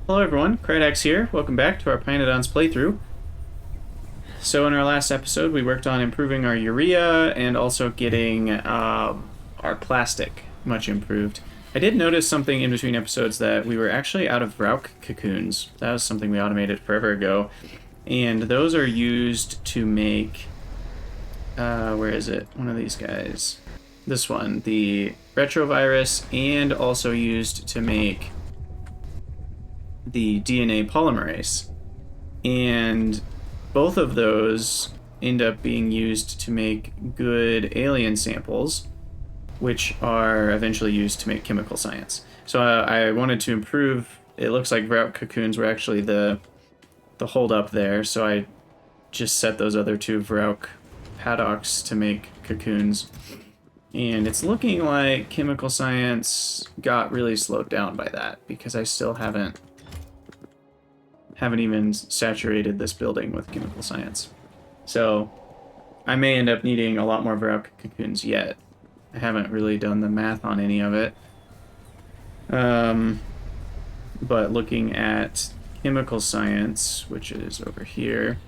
Hello everyone, Krydax here. Welcome back to our Pyanodons playthrough. So in our last episode, we worked on improving our urea and also getting our plastic much improved. I did notice something in between episodes that we were actually out of Vrauk cocoons. That was something we automated forever ago. And those are used to make... where is it? One of these guys. This one, the retrovirus, and also used to make the DNA polymerase. And both of those end up being used to make good alien samples, which are eventually used to make chemical science. So I wanted to improve. It looks like Vrauk cocoons were actually the hold up there, so I just set those other two Vrauk paddocks to make cocoons. And it's looking like chemical science got really slowed down by that, because I still haven't even saturated this building with chemical science. So I may end up needing a lot more Vrauk cocoons yet. I haven't really done the math on any of it. But looking at chemical science, which is over here,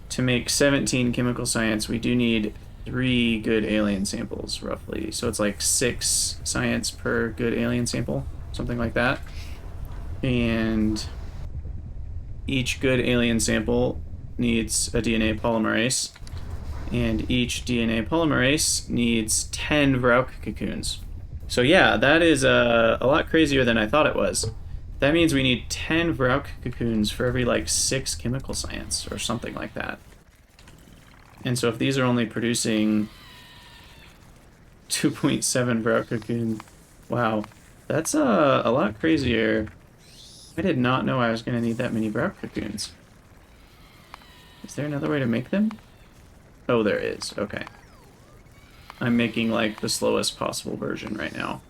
to make 17 chemical science, we do need 3 good alien samples, roughly. So it's like 6 science per good alien sample, something like that. And each good alien sample needs a DNA polymerase, and each DNA polymerase needs 10 Vrauk cocoons. So yeah, that is a lot crazier than I thought it was. That means we need 10 Vrauk cocoons for every like 6 chemical science or something like that. And so if these are only producing 2.7 Vrauk cocoons, wow, that's a lot crazier. I did not know I was going to need that many Vrauk cocoons. Is there another way to make them? Oh, there is. Okay. I'm making, like, the slowest possible version right now.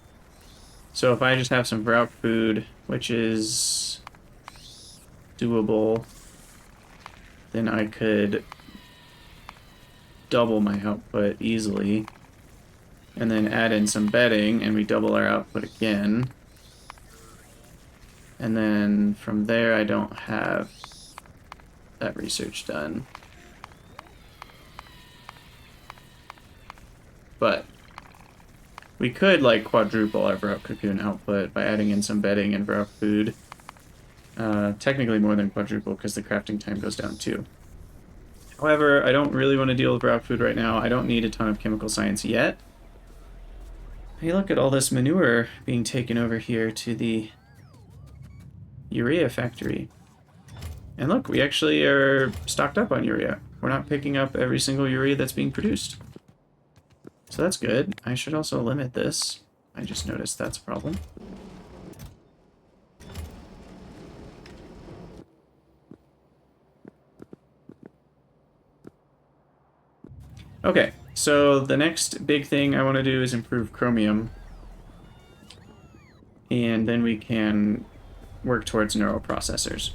So if I just have some Vrauk food, which is doable, then I could double my output easily. And then add in some bedding, and we double our output again. And then from there, I don't have that research done. But we could, like, quadruple our Vrauk cocoon output by adding in some bedding and Vrauk food. Technically more than quadruple, because the crafting time goes down too. However, I don't really want to deal with Vrauk food right now. I don't need a ton of chemical science yet. Hey, look at all this manure being taken over here to the urea factory. And look, we actually are stocked up on urea. We're not picking up every single urea that's being produced. So that's good. I should also limit this. I just noticed that's a problem. Okay, so the next big thing I want to do is improve chromium. And then we can work towards neural processors.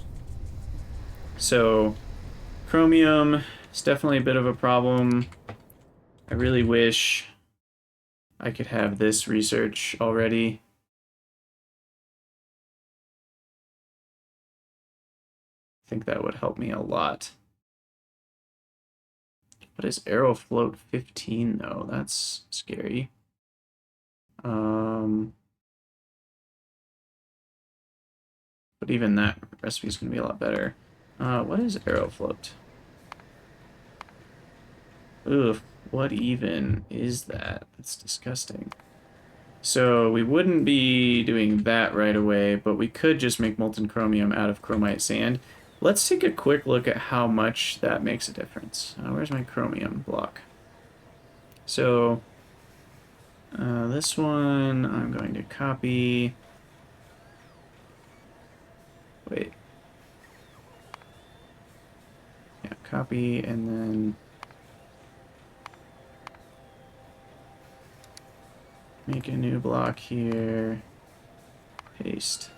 So chromium is definitely a bit of a problem. I really wish I could have this research already. I think that would help me a lot. What is Aerofloat 15 though? That's scary. But even that recipe is going to be a lot better. What is Aerofloat? Ugh, what even is that? That's disgusting. So we wouldn't be doing that right away, but we could just make molten chromium out of chromite sand. Let's take a quick look at how much that makes a difference. Where's my chromium block? So this one I'm going to copy. Wait. Yeah, copy and then make a new block here. Paste.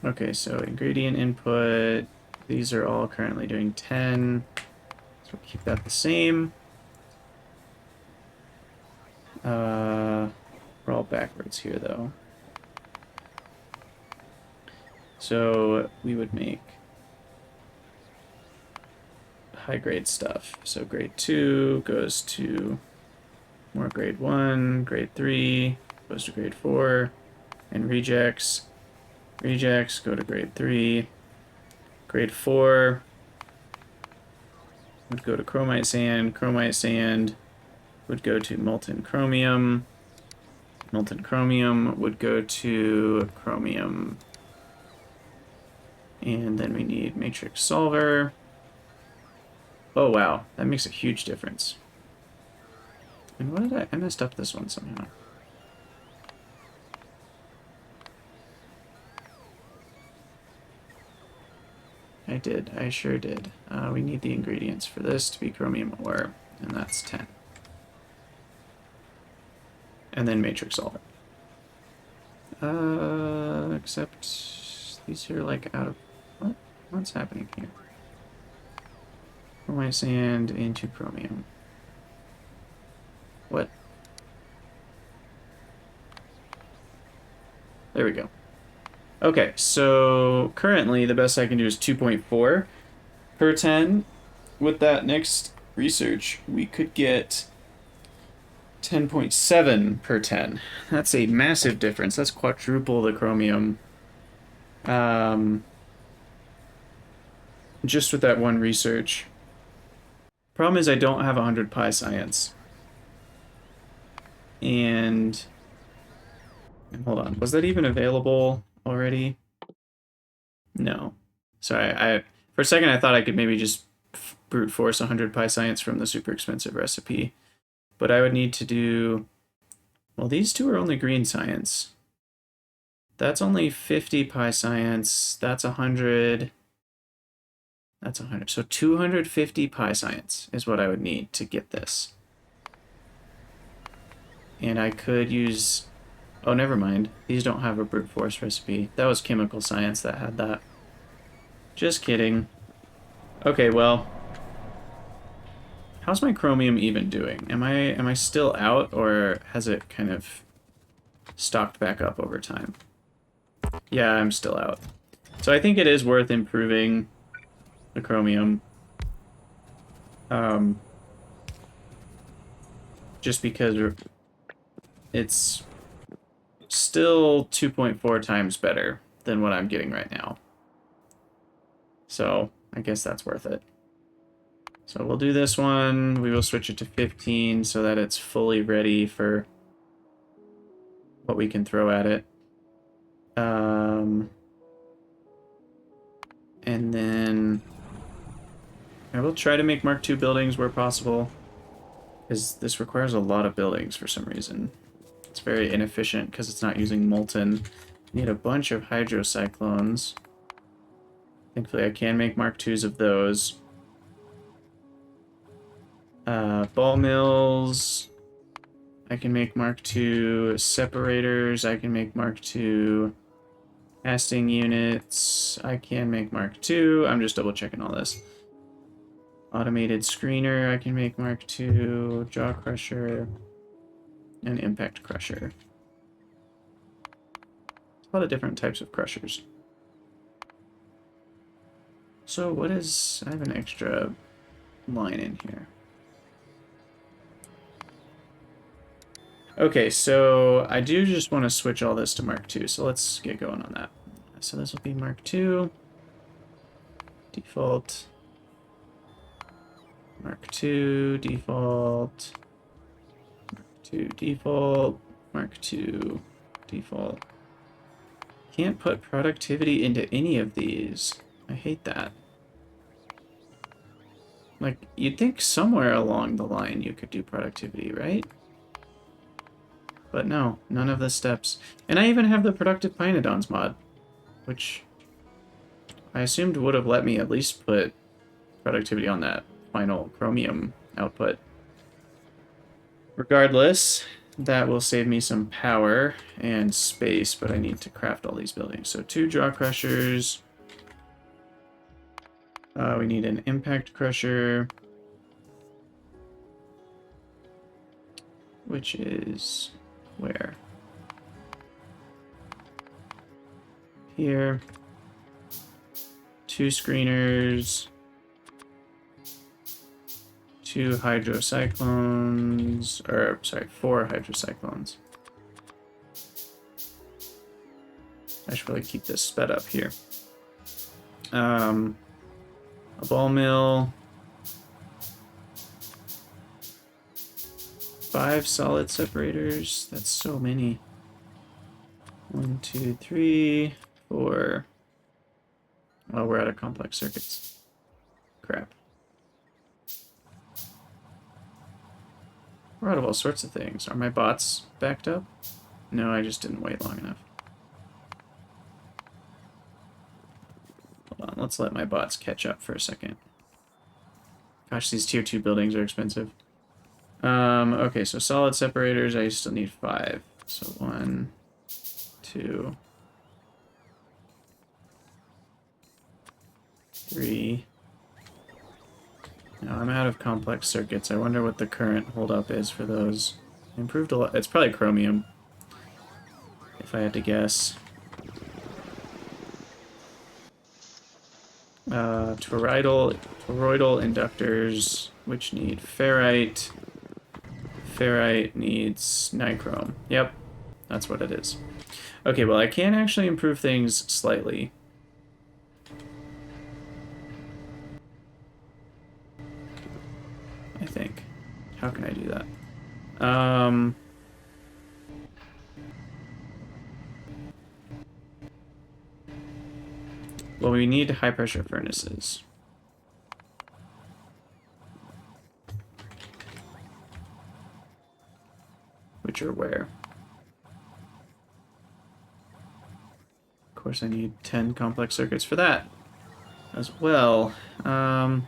Okay, so ingredient input. These are all currently doing 10. So we'll keep that the same. We're all backwards here, though. So we would make high-grade stuff. So grade 2 goes to more grade 1, grade 3 goes to grade 4, and rejects. Rejects go to grade 3. Grade 4 would go to chromite sand. Chromite sand would go to molten chromium. Molten chromium would go to chromium. And then we need matrix solver. Oh wow, that makes a huge difference. And what did I messed up this one somehow. I did, I sure did. We need the ingredients for this to be chromium ore, and that's 10. And then matrix solver. Except these are like out of... What? What's happening here? Chromite sand into chromium. What? There we go. Okay, so currently the best I can do is 2.4 per 10. With that next research, we could get 10.7 per 10. That's a massive difference. That's quadruple the chromium. Just with that one research. Problem is I don't have 100 pi science. And hold on, was that even available already? No. Sorry, for a second I thought I could maybe just brute force 100 pi science from the super expensive recipe. But I would need to do... Well, these two are only green science. That's only 50 pi science. That's 100. That's 100. So 250 pi science is what I would need to get this. And I could use... Oh, never mind. These don't have a brute force recipe. That was chemical science that had that. Just kidding. Okay, well... How's my chromium even doing? Am I still out, or has it kind of stocked back up over time? Yeah, I'm still out. So I think it is worth improving the chromium. Just because it's still 2.4 times better than what I'm getting right now. So I guess that's worth it. So we'll do this one. We will switch it to 15 so that it's fully ready for what we can throw at it. And then I will try to make Mark II buildings where possible, because this requires a lot of buildings for some reason. It's very inefficient because it's not using molten. I need a bunch of hydrocyclones. Thankfully I can make Mark IIs of those. Ball mills. I can make Mark II separators. I can make Mark II casting units. I can make Mark II. I'm just double checking all this. Automated screener. I can make Mark II. Jaw crusher. And impact crusher. A lot of different types of crushers. So what is... I have an extra line in here. Okay, so I do just want to switch all this to Mark II, so let's get going on that. So this will be Mark II. Default. Mark II, default. Mark II, default. Mark II, default. Can't put productivity into any of these. I hate that. Like, you'd think somewhere along the line you could do productivity, right? But no, none of the steps. And I even have the Productive Pyanodons mod, which I assumed would have let me at least put productivity on that final chromium output. Regardless, that will save me some power and space, but I need to craft all these buildings. So 2 jaw crushers. We need an impact crusher, which is where? here. 2 screeners. 2 hydrocyclones, or sorry, 4 hydrocyclones. I should probably keep this sped up here. A ball mill. 5 solid separators. That's so many. 1, 2, 3, 4. Oh, we're out of complex circuits. Crap. We're out of all sorts of things. Are my bots backed up? No, I just didn't wait long enough. Hold on, let's let my bots catch up for a second. Gosh, these tier 2 buildings are expensive. Okay, so solid separators, I still need 5. So 1, 2, 3. Now I'm out of complex circuits. I wonder what the current holdup is for those. Improved a lot. It's probably chromium, if I had to guess. Toroidal inductors, which need ferrite. Ferrite needs nichrome. Yep, that's what it is. Okay, well, I can actually improve things slightly. I think. How can I do that? Well, we need high pressure furnaces. Which are where? Of course, I need 10 complex circuits for that as well. I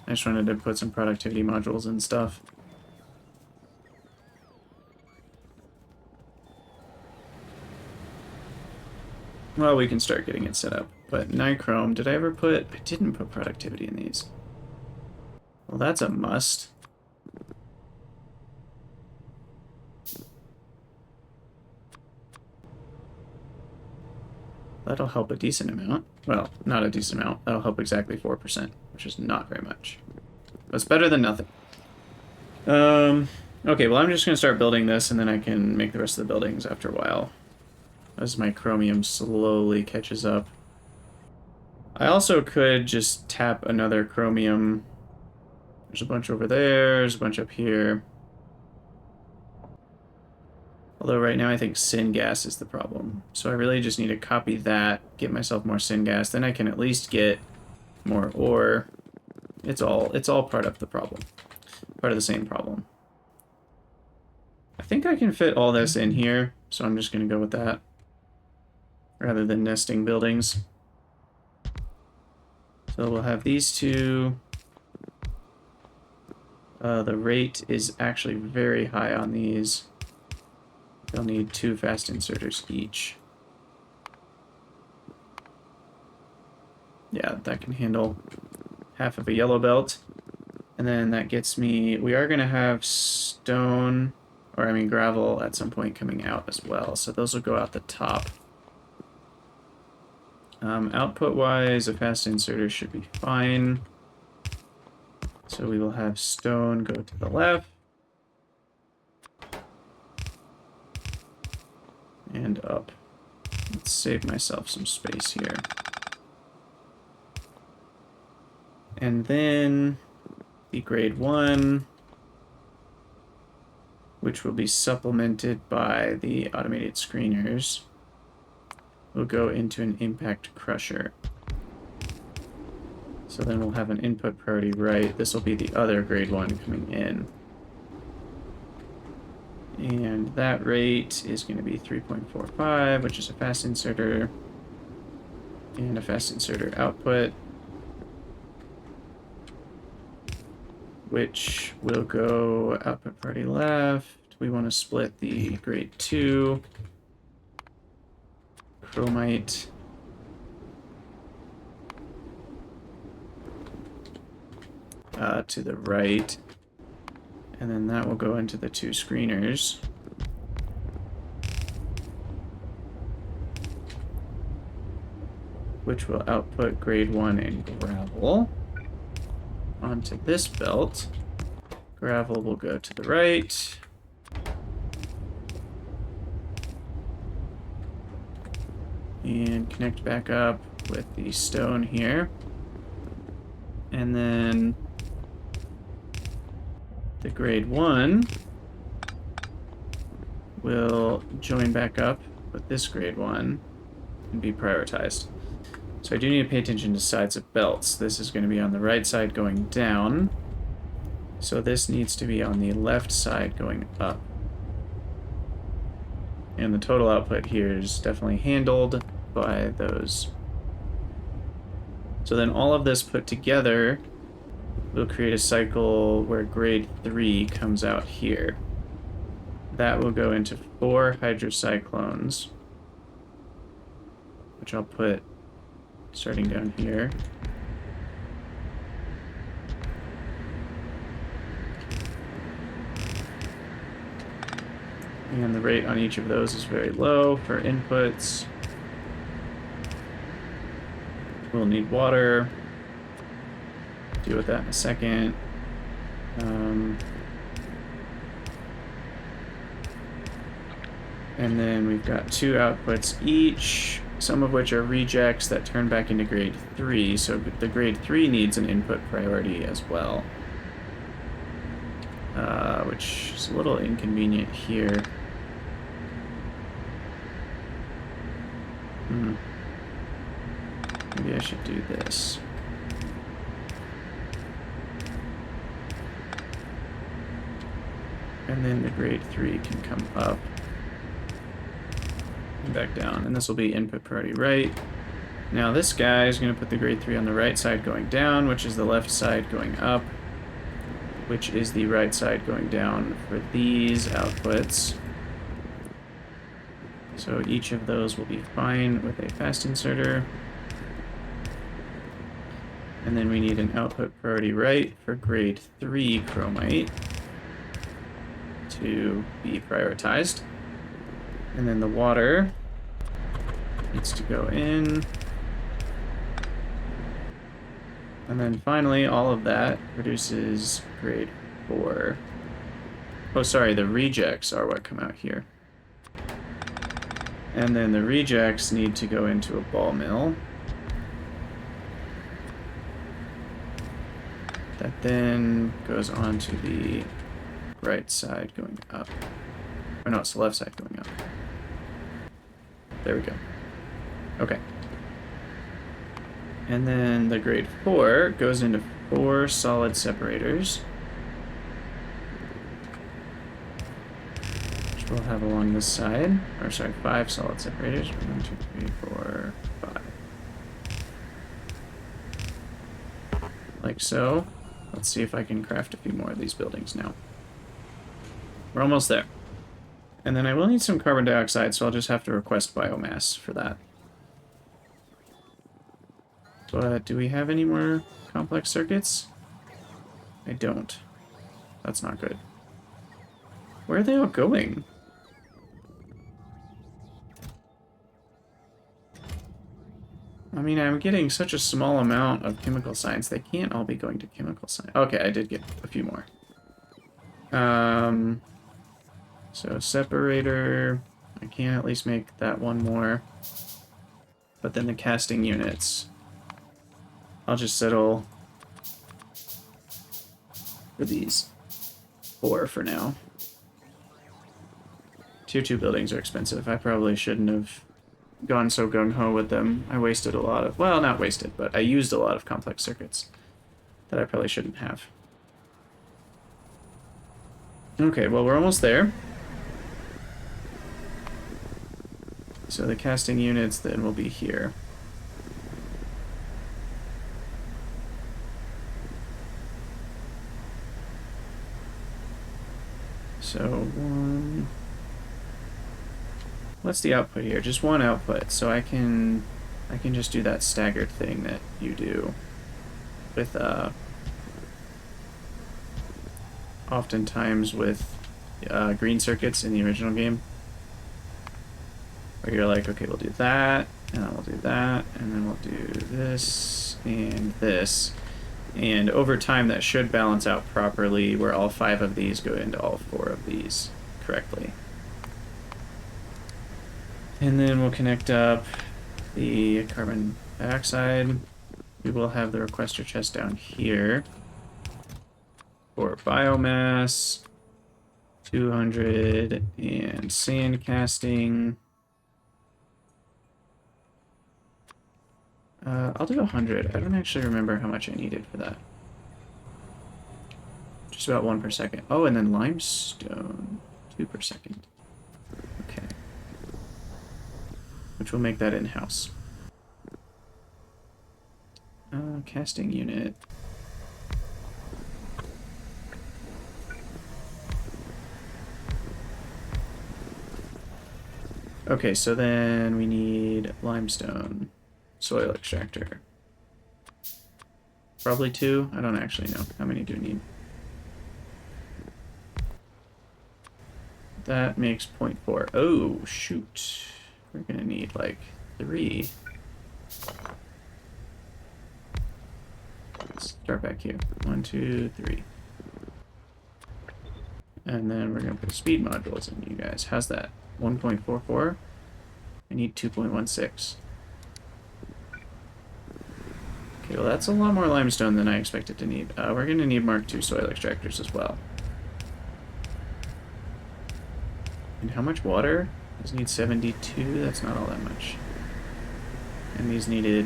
just wanted to put some productivity modules and stuff. Well, we can start getting it set up. But nichrome, did I ever put... I didn't put productivity in these. Well, that's a must. That'll help a decent amount. Well, not a decent amount. That'll help exactly 4%, which is not very much. But it's better than nothing. Okay, well, I'm just going to start building this, and then I can make the rest of the buildings after a while, as my chromium slowly catches up. I also could just tap another chromium. There's a bunch over there, there's a bunch up here. Although right now I think syngas is the problem. So I really just need to copy that, get myself more syngas, then I can at least get more ore. It's all part of the problem. Part of the same problem. I think I can fit all this in here, so I'm just going to go with that, rather than nesting buildings. So we'll have these two. The rate is actually very high on these. They'll need 2 fast inserters each. Yeah, that can handle half of a yellow belt. And then that gets me... We are going to have stone, or I mean gravel, at some point coming out as well. So those will go out the top. Output-wise, a fast inserter should be fine. So we will have stone go to the left. And up. Let's save myself some space here. And then the grade 1, which will be supplemented by the automated screeners, will go into an impact crusher. So then we'll have an input priority right. This will be the other grade 1 coming in. And that rate is going to be 3.45, which is a fast inserter. And a fast inserter output, which will go output priority left. We want to split the grade 2 chromite to the right. And then that will go into the 2 screeners. which will output grade 1 and gravel onto this belt. Gravel will go to the right. And connect back up with the stone here. And then the grade 1 will join back up with this grade 1 and be prioritized. So I do need to pay attention to sides of belts. This is going to be on the right side going down. So this needs to be on the left side going up. And the total output here is definitely handled by those. So then all of this put together will create a cycle where grade 3 comes out here. That will go into 4 hydrocyclones, which I'll put starting down here. And the rate on each of those is very low for inputs. We'll need water. Deal with that in a second. And then we've got 2 outputs each, some of which are rejects that turn back into grade 3. So the grade 3 needs an input priority as well, which is a little inconvenient here. Maybe I should do this. And then the grade 3 can come up and back down. And this will be input priority right. Now this guy is going to put the grade 3 on the right side going down, which is the left side going up, which is the right side going down for these outputs. So each of those will be fine with a fast inserter. And then we need an output priority right for grade 3 chromite to be prioritized. And then the water needs to go in. And then finally, all of that produces grade 4. Oh, sorry, the rejects are what come out here. And then the rejects need to go into a ball mill. That then goes on to the right side going up. Or no, it's the left side going up. There we go. Okay. And then the grade 4 goes into 4 solid separators, which we'll have along this side. Or sorry, 5 solid separators. 1, 2, 3, 4, 5. Like so. Let's see if I can craft a few more of these buildings now. We're almost there. And then I will need some carbon dioxide, so I'll just have to request biomass for that. But do we have any more complex circuits? I don't. That's not good. Where are they all going? I mean, I'm getting such a small amount of chemical science. They can't all be going to chemical science. Okay, I did get a few more. So separator, I can at least make that one more. But then the casting units, I'll just settle for these 4 for now. Tier 2 buildings are expensive. I probably shouldn't have gone so gung-ho with them. I wasted a lot of, well, not wasted, but I used a lot of complex circuits that I probably shouldn't have. Okay, well, we're almost there. So the casting units then will be here. So 1... What's the output here? Just 1 output, so I can just do that staggered thing that you do with oftentimes with green circuits in the original game, where you're like, okay, we'll do that, And then we'll do that, and then we'll do this and this. And over time, that should balance out properly, where all 5 of these go into all 4 of these correctly. And then we'll connect up the carbon dioxide. We will have the requester chest down here for biomass, 200, and sand casting. I'll do 100. I don't actually remember how much I needed for that. Just about 1 per second. Oh, and then limestone, 2 per second. Okay. Which will make that in-house. Casting unit. Okay, so then we need limestone. Soil extractor. Probably 2. I don't actually know. How many do we need? That makes 0.4. Oh, shoot. We're gonna need like 3. Let's start back here. 1, 2, 3. And then we're gonna put speed modules in you guys. How's that? 1.44? I need 2.16. Okay, well that's a lot more limestone than I expected to need. We're going to need Mark II soil extractors as well. And how much water? These need 72, that's not all that much. And these needed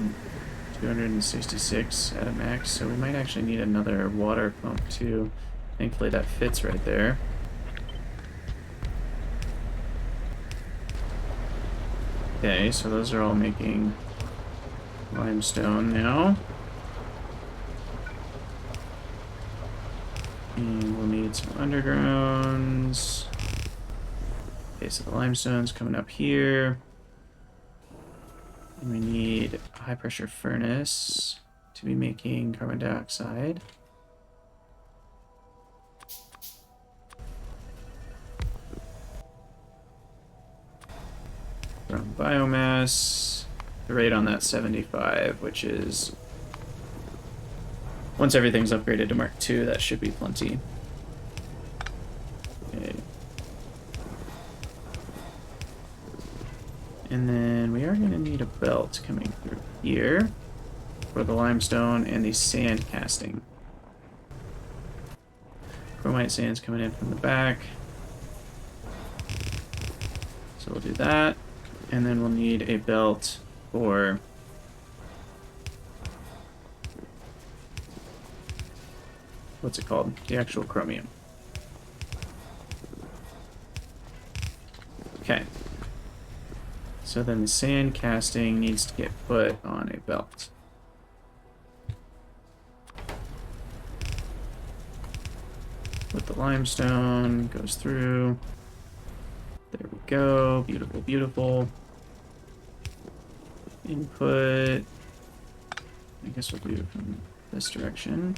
266 at a max, so we might actually need another water pump too. Thankfully that fits right there. Okay, so those are all making limestone now. And we'll need some undergrounds. Okay, so the limestone's coming up here. And we need a high pressure furnace to be making carbon dioxide. From biomass, the rate on that 75, which is once everything's upgraded to Mark II, that should be plenty. Okay. And then we are going to need a belt coming through here for the limestone and the sand casting. Chromite sand's coming in from the back. So we'll do that. And then we'll need a belt for what's it called? The actual chromium. Okay. So then the sand casting needs to get put on a belt. With the limestone, goes through. There we go. Beautiful, beautiful. Input. I guess we'll do it from this direction.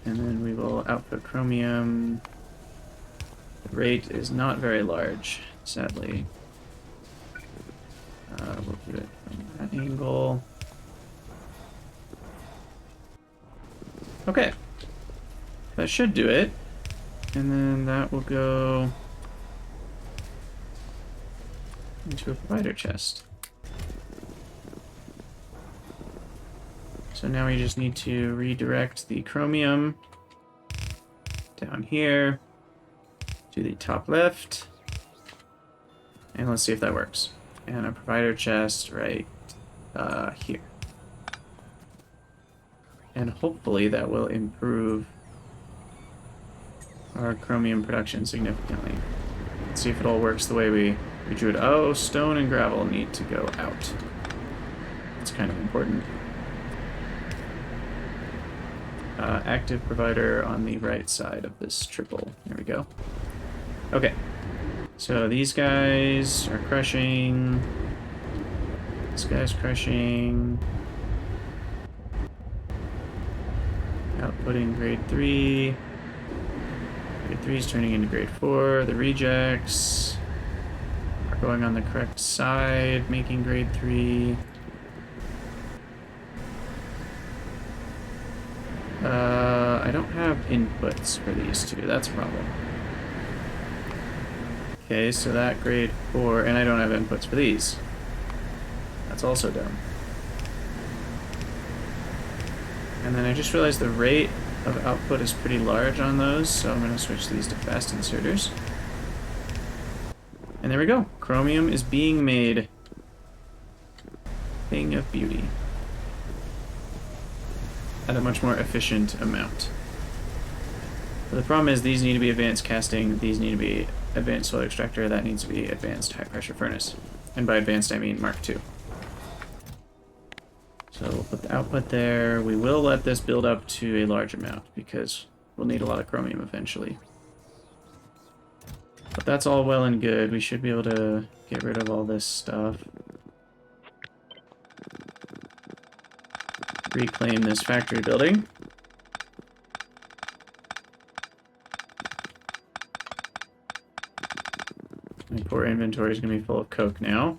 And then we will output chromium. The rate is not very large, sadly. We'll do it from that angle. Okay. That should do it. And then that will go into a provider chest. So now we just need to redirect the chromium down here to the top left. And let's see if that works. And a provider chest right here. And hopefully that will improve our chromium production significantly. Let's see if it all works the way we drew it. Oh, stone and gravel need to go out. It's kind of important. Active provider on the right side of this triple. There we go. Okay. So these guys are crushing. This guy's crushing. Outputting grade 3. Grade 3 is turning into grade 4. The rejects. going on the correct side, making grade 3. I don't have inputs for these two. That's a problem. Okay, so that grade 4, and I don't have inputs for these. That's also dumb. And then I just realized the rate of output is pretty large on those, so I'm going to switch these to fast inserters. And there we go. Chromium is being made. Thing of beauty. At a much more efficient amount. But the problem is these need to be advanced casting, these need to be advanced soil extractor, that needs to be advanced high pressure furnace. And by advanced I mean Mark II. So we'll put the output there. We will let this build up to a large amount because we'll need a lot of chromium eventually. But that's all well and good. We should be able to get rid of all this stuff. Reclaim this factory building. My poor inventory is going to be full of coke now.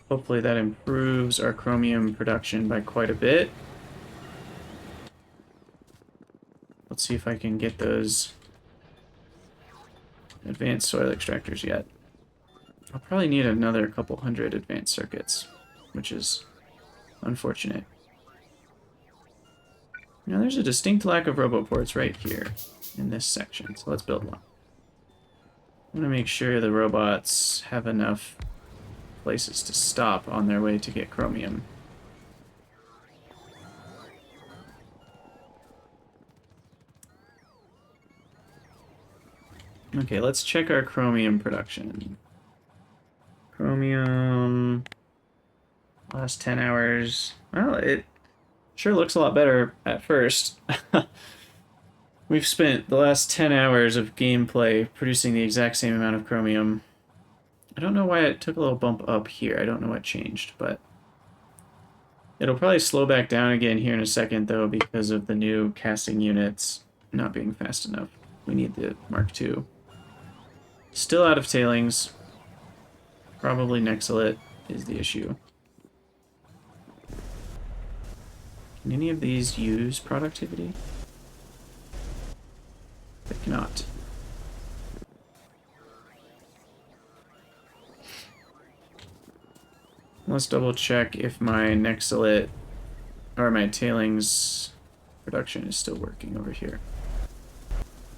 Hopefully that improves our chromium production by quite a bit. Let's see if I can get those advanced soil extractors yet. I'll probably need another couple hundred advanced circuits, which is unfortunate. Now there's a distinct lack of roboports right here in this section, so let's build one. I want to make sure the robots have enough places to stop on their way to get chromium. Okay, let's check our chromium production. Chromium, last 10 hours. Well, it sure looks a lot better at first. We've spent the last 10 hours of gameplay producing the exact same amount of chromium. I don't know why it took a little bump up here. I don't know what changed, but it'll probably slow back down again here in a second, though, because of the new casting units not being fast enough. We need the Mark II. Still out of tailings. Probably Nexalit is the issue. Can any of these use productivity? They cannot. Let's double check if my Nexalit or my tailings production is still working over here.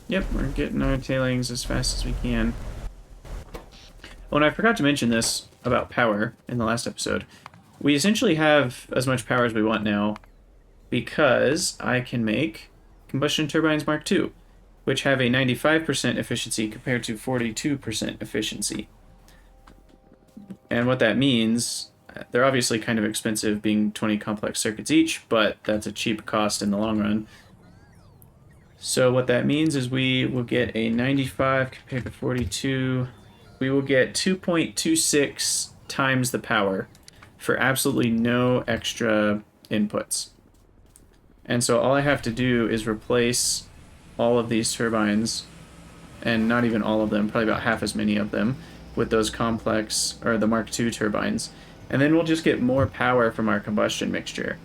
Yep, we're getting our tailings as fast as we can. Oh, and I forgot to mention this about power in the last episode. We essentially have as much power as we want now because I can make combustion turbines Mark II, which have a 95% efficiency compared to 42% efficiency. And what that means, they're obviously kind of expensive, being 20 complex circuits each, but that's a cheap cost in the long run. So what that means is we will get a 95 compared to 42. We will get 2.26 times the power for absolutely no extra inputs. And so all I have to do is replace all of these turbines, and not even all of them, probably about half as many of them, with those complex, or the Mark II turbines. And then we'll just get more power from our combustion mixture,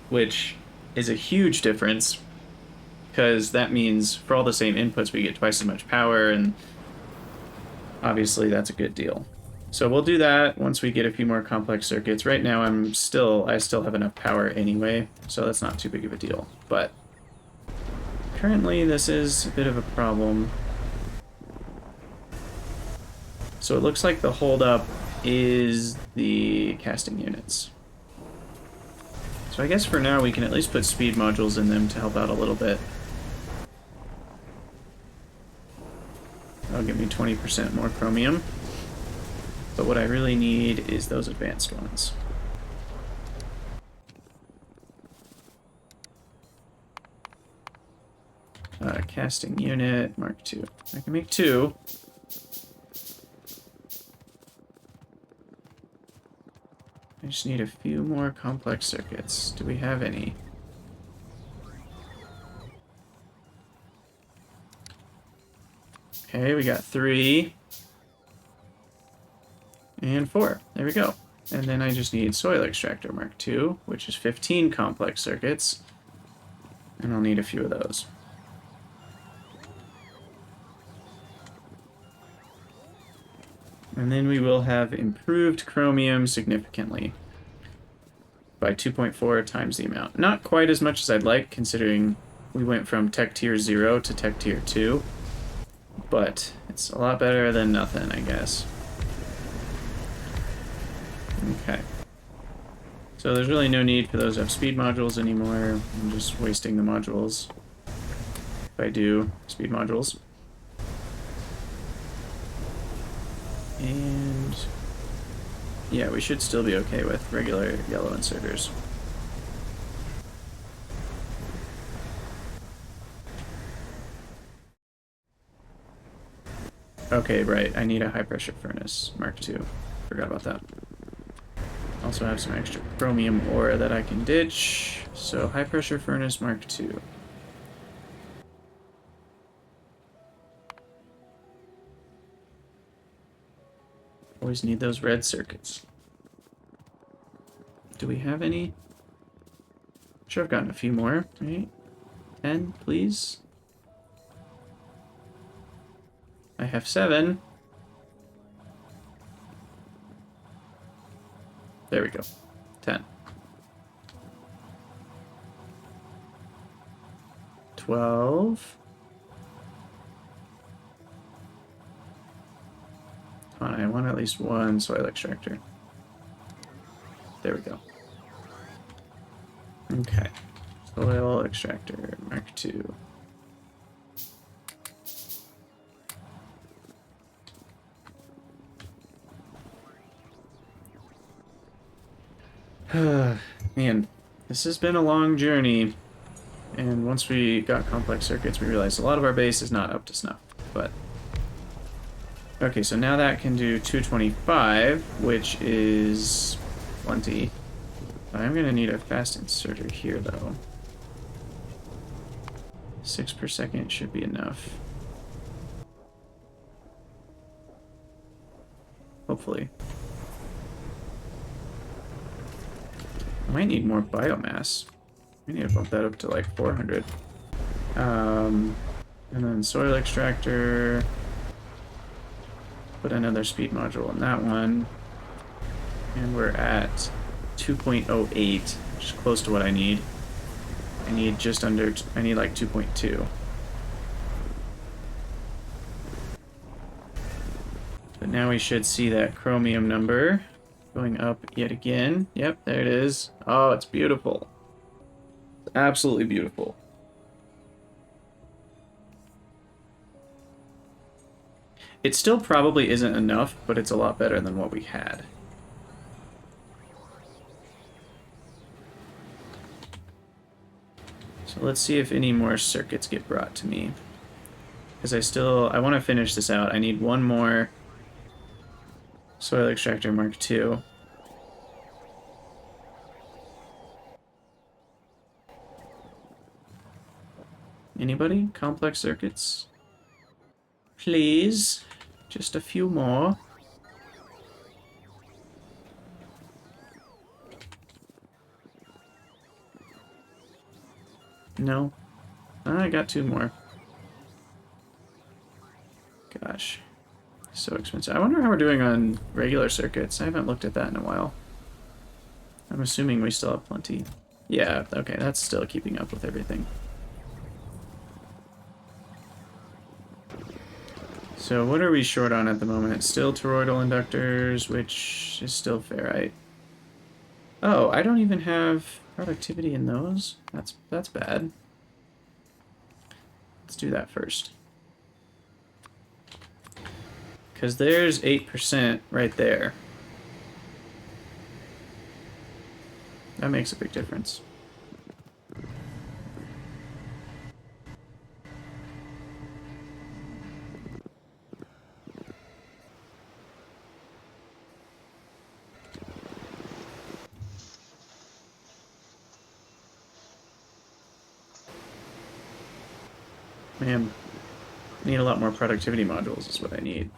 which is a huge difference, because that means for all the same inputs we get twice as much power, and obviously that's a good deal. So we'll do that once we get a few more complex circuits. Right now I still have enough power anyway, so that's not too big of a deal. But currently this is a bit of a problem. So it looks like the holdup is the casting units. So I guess for now we can at least put speed modules in them to help out a little bit. That'll give me 20% more chromium. But what I really need is those advanced ones. Casting unit, Mark II. I can make 2. I just need a few more complex circuits. Do we have any? Okay, we got 3. And 4. There we go. And then I just need Soil Extractor Mark II, which is 15 complex circuits. And I'll need a few of those. And then we will have improved chromium significantly by 2.4 times the amount. Not quite as much as I'd like, considering we went from Tech Tier 0 to Tech Tier 2. But it's a lot better than nothing, I guess. Okay. So there's really no need for those F-speed modules anymore. I'm just wasting the modules if I do speed modules. And yeah, we should still be okay with regular yellow inserters. Okay, right, I need a high pressure furnace, Mark II. Forgot about that. Also have some extra chromium ore that I can ditch. So high pressure furnace Mark II. Always need those red circuits. Do we have any? Sure, I've gotten a few more, right? 10, please. I have 7. There we go. 10. 12. Come on, I want at least one soil extractor. There we go. Okay. Soil extractor, Mark II. Man, this has been a long journey, and once we got complex circuits, we realized a lot of our base is not up to snuff, but... Okay, so now that can do 225, which is plenty. I'm gonna need a fast inserter here, though. 6 per second should be enough. Hopefully. I might need more biomass. We need to bump that up to like 400. And then soil extractor. Put another speed module on that one. And we're at 2.08, which is close to what I need. I need just under, I need like 2.2. But now we should see that chromium number going up yet again. Yep, there it is. Oh, it's beautiful. It's absolutely beautiful. It still probably isn't enough, but it's a lot better than what we had. So let's see if any more circuits get brought to me. Because I want to finish this out. I need one more soil extractor Mark II. Anybody? Complex circuits? Please. Just a few more. No. I got 2 more. Gosh. So expensive. I wonder how we're doing on regular circuits. I haven't looked at that in a while. I'm assuming we still have plenty. Yeah, okay, that's still keeping up with everything. So what are we short on at the moment? Still toroidal inductors, which is still ferrite. Oh, I don't even have productivity in those? That's bad. Let's do that first. Because there's 8% right there. That makes a big difference. Man, I need a lot more productivity modules is what I need.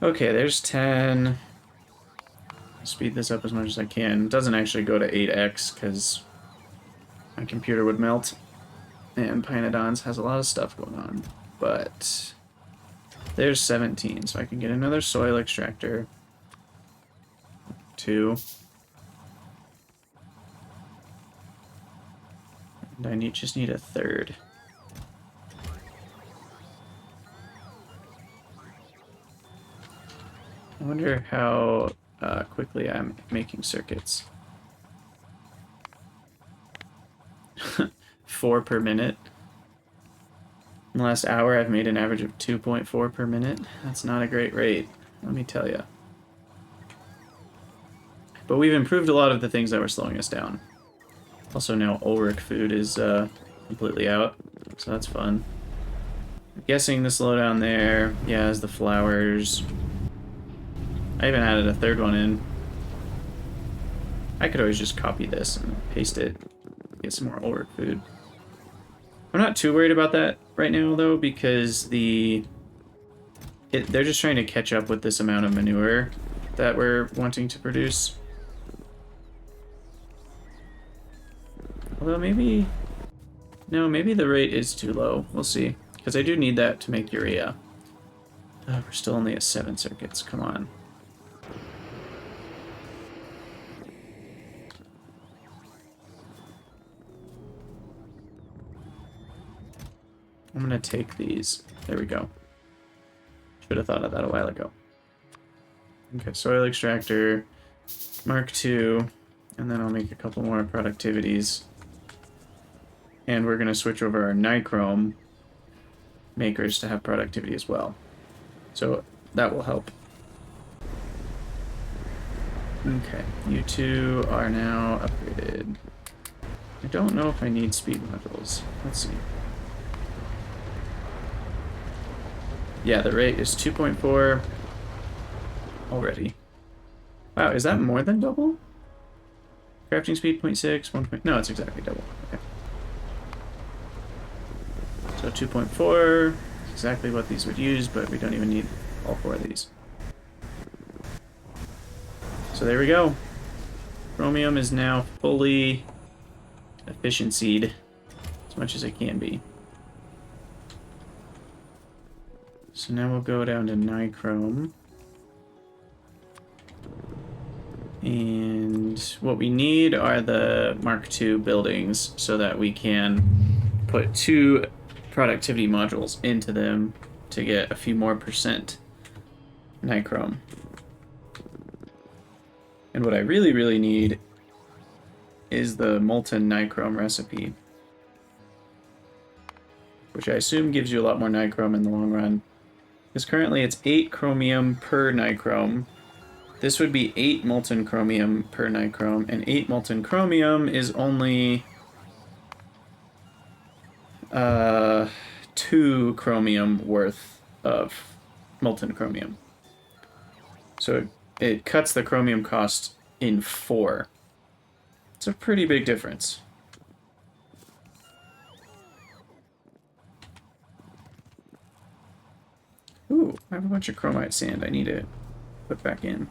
Okay, there's 10. Speed this up as much as I can. It doesn't actually go to 8x because my computer would melt. And Pyanodons has a lot of stuff going on. But there's 17, so I can get another soil extractor. 2. And I just need a third. I wonder how quickly I'm making circuits. 4 per minute. In the last hour, I've made an average of 2.4 per minute. That's not a great rate, let me tell you. But we've improved a lot of the things that were slowing us down. Also now Ulrich food is completely out, so that's fun. I'm guessing the slowdown there, yeah, is the flowers. I even added a third one in. I could always just copy this and paste it, get some more Ulrich food. I'm not too worried about that right now, though, because they're just trying to catch up with this amount of manure that we're wanting to produce. Although maybe... No, maybe the rate is too low. We'll see. Because I do need that to make urea. We're still only at 7 circuits. Come on. I'm gonna take these. There we go. Should have thought of that a while ago. Okay, soil extractor, Mark II, and then I'll make a couple more productivities. And we're gonna switch over our nichrome makers to have productivity as well. So that will help. Okay, you two are now upgraded. I don't know if I need speed modules. Let's see. Yeah, the rate is 2.4 already. Wow, is that more than double? Crafting speed 0.6, 1. No, it's exactly double. Okay. So 2.4 is exactly what these would use, but we don't even need all 4 of these. So there we go. Chromium is now fully efficiencyed as much as it can be. So now we'll go down to nichrome. And what we need are the Mark II buildings so that we can put 2 productivity modules into them to get a few more percent nichrome. And what I really, really need is the molten nichrome recipe, which I assume gives you a lot more nichrome in the long run. Because currently it's 8 chromium per nichrome. This would be 8 molten chromium per nichrome, and 8 molten chromium is only 2 chromium worth of molten chromium. So it cuts the chromium cost in 4. It's a pretty big difference. Ooh, I have a bunch of chromite sand I need to put back in.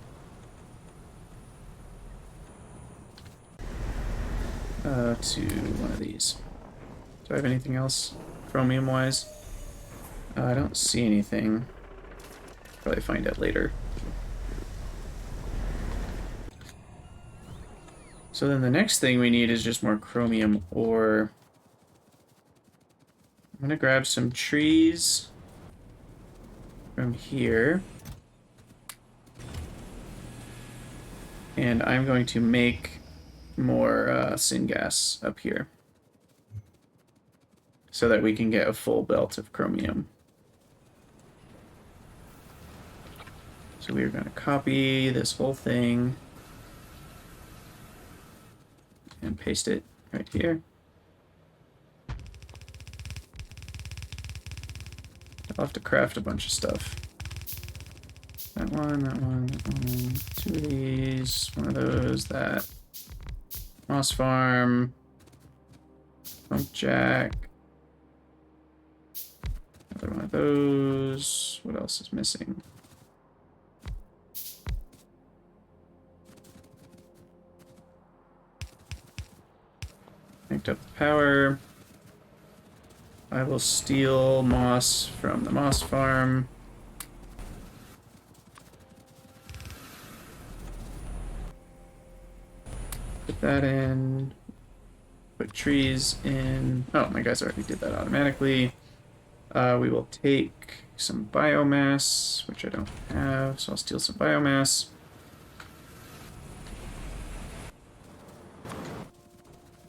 To one of these. Do I have anything else chromium-wise? I don't see anything. Probably find out later. So then the next thing we need is just more chromium ore. I'm gonna grab some trees from here. And I'm going to make more syngas up here so that we can get a full belt of chromium. So we're going to copy this whole thing and paste it right here. I'll have to craft a bunch of stuff. That one, that one, that one. 2 of these, one of those, that. Moss farm. Pumpjack. Another one of those. What else is missing? Connect up the power. I will steal moss from the moss farm. Put that in. Put trees in. Oh, my guys already did that automatically. We will take some biomass, which I don't have, so I'll steal some biomass.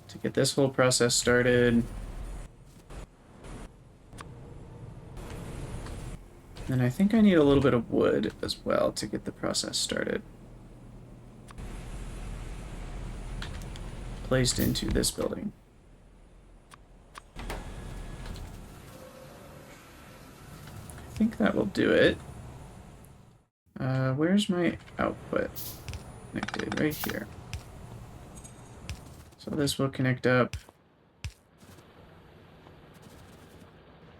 To get this whole process started. And I think I need a little bit of wood as well to get the process started. Placed into this building. I think that will do it. Where's my output? Connected right here. So this will connect up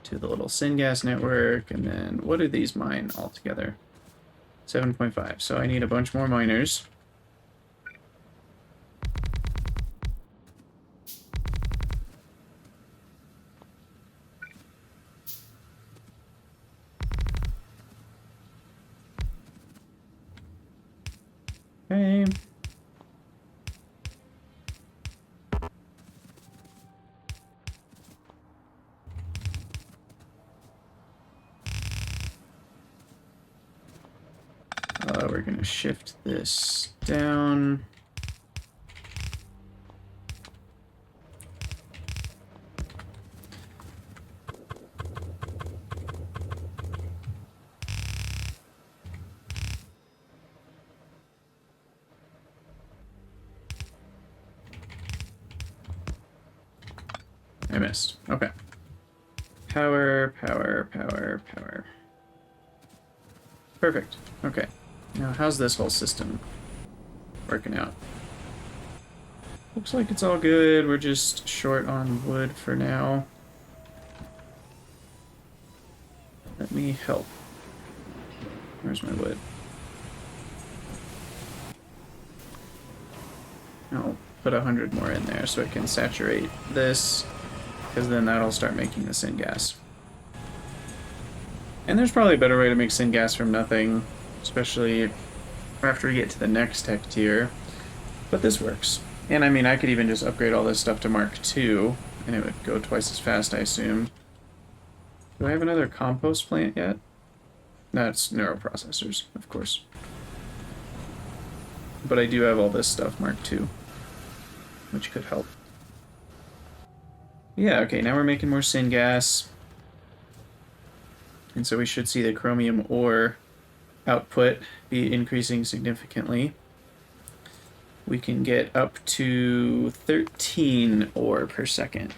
to the little syngas network, and then what do these mine altogether? 7.5. So I need a bunch more miners. Okay. We're going to shift this down. I missed. Okay. Power, power, power, power. Perfect. Okay. Now, how's this whole system working out? Looks like it's all good. We're just short on wood for now. Let me help. Where's my wood? I'll put 100 more in there so it can saturate this, because then that'll start making the syngas. And there's probably a better way to make syngas from nothing, especially after we get to the next tech tier. But this works. And I mean, I could even just upgrade all this stuff to Mark II, and it would go twice as fast, I assume. Do I have another compost plant yet? No, it's neuroprocessors, of course. But I do have all this stuff Mark II, which could help. Yeah, okay, now we're making more syngas. And so we should see the chromium ore output be increasing significantly. We can get up to 13 ore per second.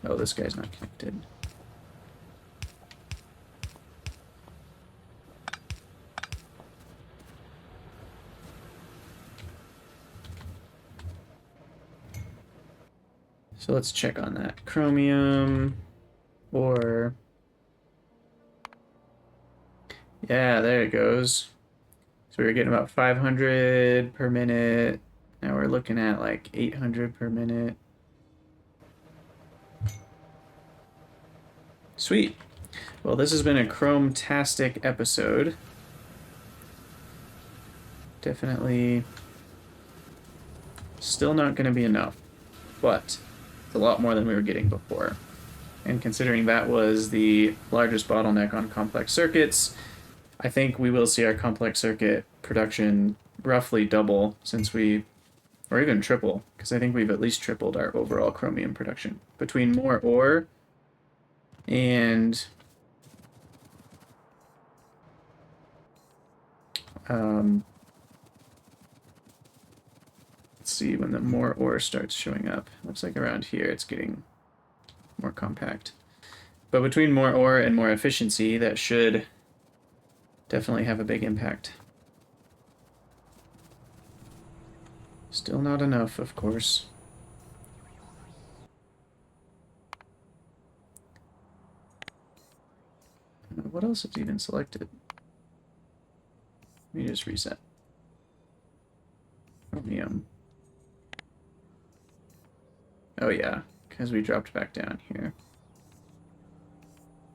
Oh, this guy's not connected. So let's check on that. Chromium, ore. Yeah, there it goes. So we were getting about 500 per minute. Now we're looking at like 800 per minute. Sweet. Well, this has been a Chrome-tastic episode. Definitely still not going to be enough, but it's a lot more than we were getting before. And considering that was the largest bottleneck on complex circuits, I think we will see our complex circuit production roughly double since we, or even triple, because I think we've at least tripled our overall chromium production. Between more ore and let's see when the more ore starts showing up. Looks like around here it's getting more compact. But between more ore and more efficiency, that should definitely have a big impact. Still not enough, of course. what else is even selected? Let me just reset. Chromium. Oh yeah, because we dropped back down here.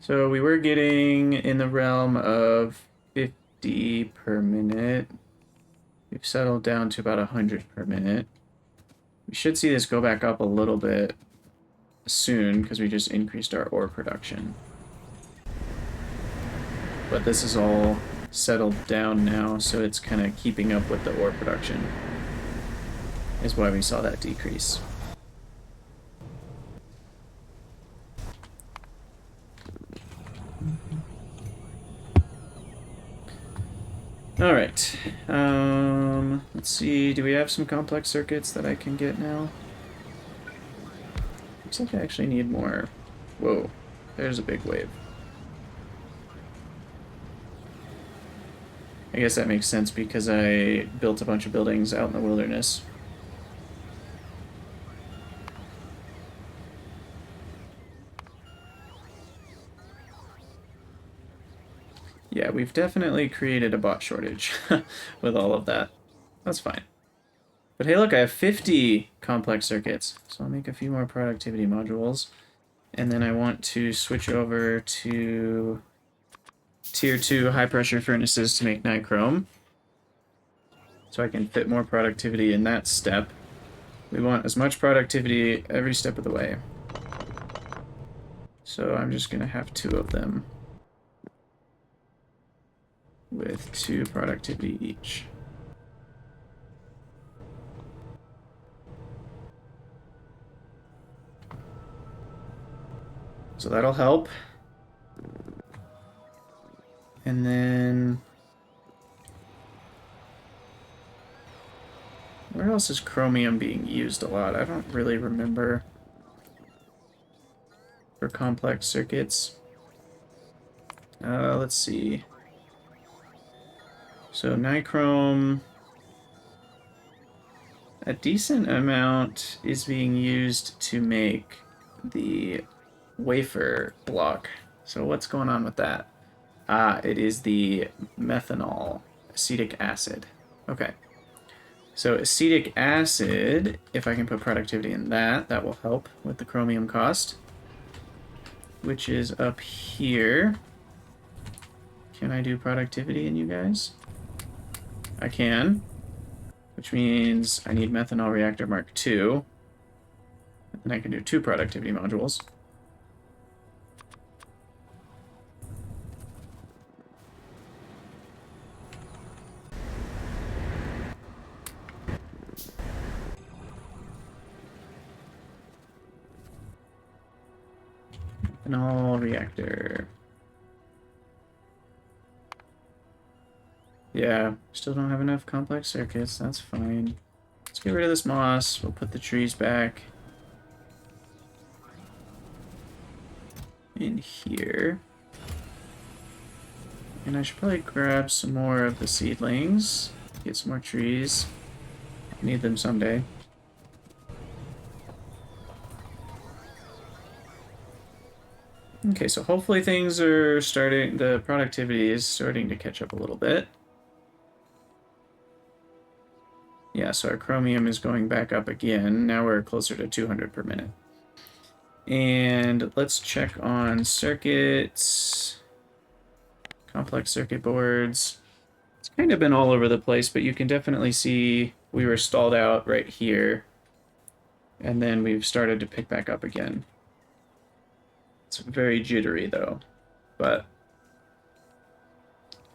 So we were getting in the realm of 50 per minute. We've settled down to about 100 per minute. We should see this go back up a little bit soon because we just increased our ore production. But this is all settled down now, so it's kind of keeping up with the ore production. Is why we saw that decrease. All right. Let's see. Do we have some complex circuits that I can get now? Looks like I actually need more. Whoa, there's a big wave. I guess that makes sense because I built a bunch of buildings out in the wilderness. Yeah, we've definitely created a bot shortage with all of that. That's fine. But hey, look, I have 50 complex circuits, so I'll make a few more productivity modules. And then I want to switch over to tier 2 high-pressure furnaces to make nichrome, so I can fit more productivity in that step. We want as much productivity every step of the way. So I'm just going to have 2 of them with 2 productivity each. So that'll help. And then where else is chromium being used a lot? I don't really remember for complex circuits. Let's see. So nichrome, a decent amount is being used to make the wafer block. So what's going on with that? Ah, it is the methanol, acetic acid. Okay. So acetic acid, if I can put productivity in that, that will help with the chromium cost, which is up here. Can I do productivity in you guys? I can, which means I need methanol reactor Mark II, and then I can do 2 productivity modules. Methanol reactor. Yeah, still don't have enough complex circuits. That's fine. Let's get rid of this moss. We'll put the trees back in here. And I should probably grab some more of the seedlings. Get some more trees. I need them someday. Okay, so hopefully things are starting, the productivity is starting to catch up a little bit. Yeah, so our chromium is going back up again. Now we're closer to 200 per minute. And let's check on circuits. Complex circuit boards. It's kind of been all over the place, but you can definitely see we were stalled out right here. And then we've started to pick back up again. It's very jittery though, but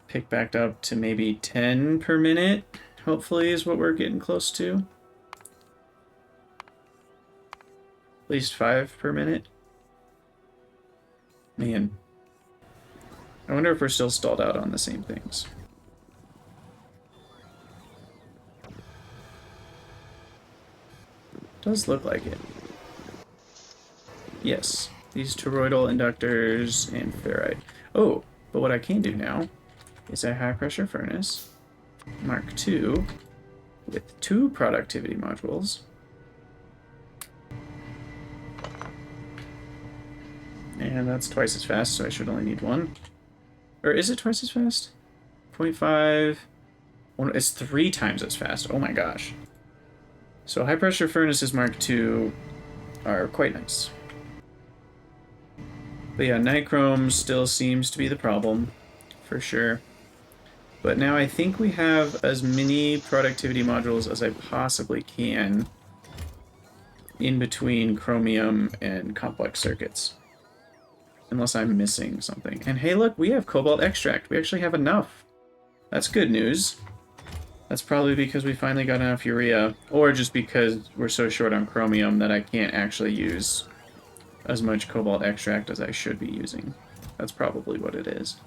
pick back up to maybe 10 per minute, hopefully, is what we're getting close to. At least 5 per minute. Man. I wonder if we're still stalled out on the same things. Does look like it. Yes. These toroidal inductors and ferrite. Oh, but what I can do now is a high pressure furnace, Mark II, with 2 productivity modules. And that's twice as fast, so I should only need 1. Or is it twice as fast? 0.5. Well, it's 3 times as fast. Oh my gosh. So high pressure furnaces Mark II are quite nice. But yeah, nichrome still seems to be the problem, for sure. But now I think we have as many productivity modules as I possibly can in between chromium and complex circuits. Unless I'm missing something. And hey, look, we have cobalt extract. We actually have enough. That's good news. That's probably because we finally got enough urea, or just because we're so short on chromium that I can't actually use as much cobalt extract as I should be using. That's probably what it is.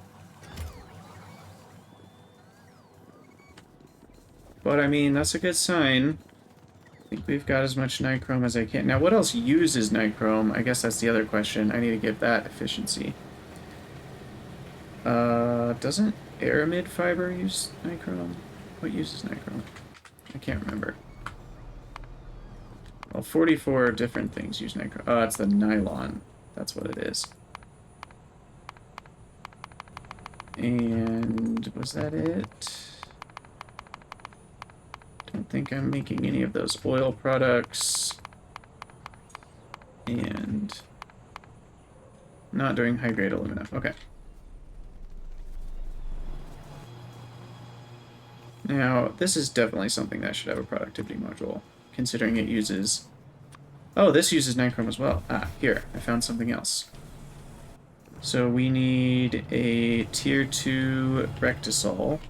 But I mean, that's a good sign. I think we've got as much nichrome as I can. Now, what else uses nichrome? I guess that's the other question. I need to get that efficiency. Doesn't aramid fiber use nichrome? What uses nichrome? I can't remember. Well, 44 different things use nichrome. Oh, it's the nylon. That's what it is. And was that it? Don't think I'm making any of those oil products. And not doing high-grade alumina. Okay. Now, this is definitely something that should have a productivity module, considering it uses... Oh, this uses nichrome as well. Ah, here, I found something else. So we need a tier 2 rectisol.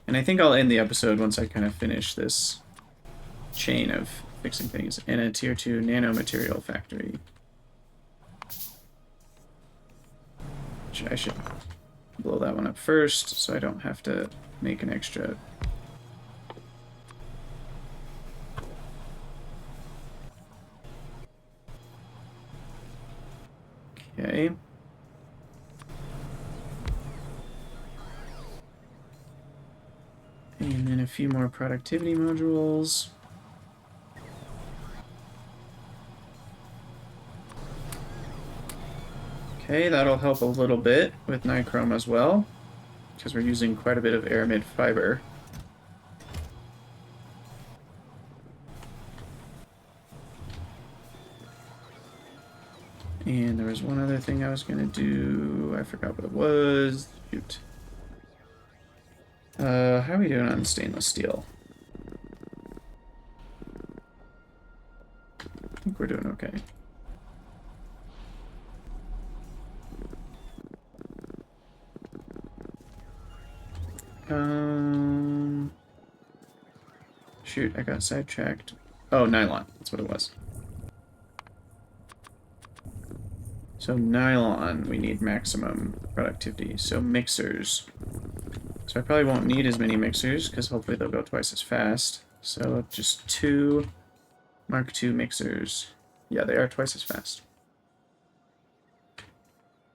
And I think I'll end the episode once I kind of finish this chain of fixing things. And a tier 2 nanomaterial factory. Which I should blow that one up first, so I don't have to make an extra. Okay. And then a few more productivity modules. Okay, that'll help a little bit with nichrome as well, because we're using quite a bit of aramid fiber. And there was one other thing I was going to do. I forgot what it was. Shoot. How are we doing on stainless steel? I think we're doing okay. Shoot, I got sidetracked. Oh, nylon. That's what it was. So nylon, we need maximum productivity. So mixers. So I probably won't need as many mixers, because hopefully they'll go twice as fast. So just 2 Mark II mixers. Yeah, they are twice as fast.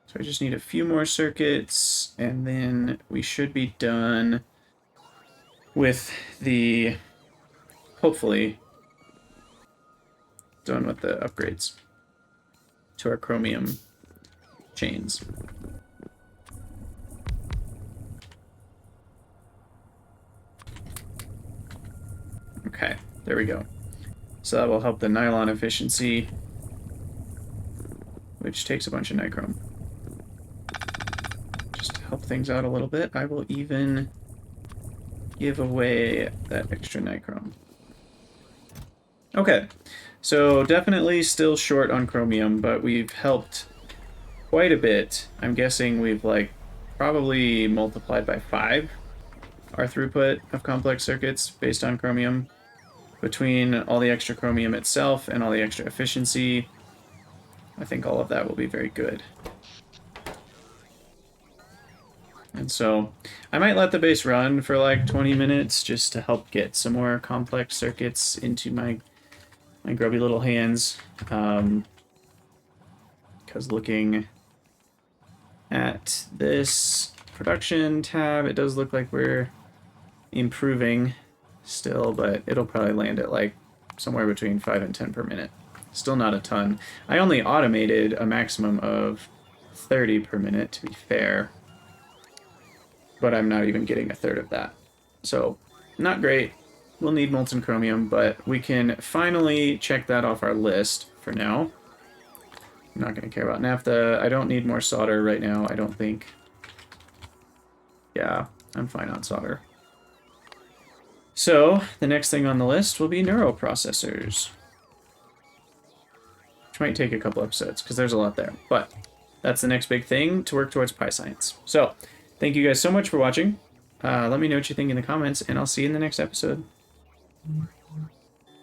So I just need a few more circuits, and then we should be done with the... hopefully done with the upgrades to our chromium chains. Okay, there we go. So that will help the nylon efficiency, which takes a bunch of nichrome. Just to help things out a little bit, I will even give away that extra nichrome. Okay, so definitely still short on chromium, but we've helped quite a bit. I'm guessing we've like probably multiplied by 5 our throughput of complex circuits based on chromium. Between all the extra chromium itself and all the extra efficiency, I think all of that will be very good. And so I might let the base run for like 20 minutes just to help get some more complex circuits into my grubby little hands. Because looking at this production tab, it does look like we're improving still, but it'll probably land at like somewhere between 5 and 10 per minute. Still not a ton. I only automated a maximum of 30 per minute, to be fair. But I'm not even getting a third of that. So, not great. We'll need molten chromium, but we can finally check that off our list for now. I'm not going to care about naphtha. I don't need more solder right now, I don't think. Yeah, I'm fine on solder. So, the next thing on the list will be neuroprocessors. Which might take a couple episodes, because there's a lot there. But that's the next big thing to work towards PyScience. So, thank you guys so much for watching. Let me know what you think in the comments, and I'll see you in the next episode.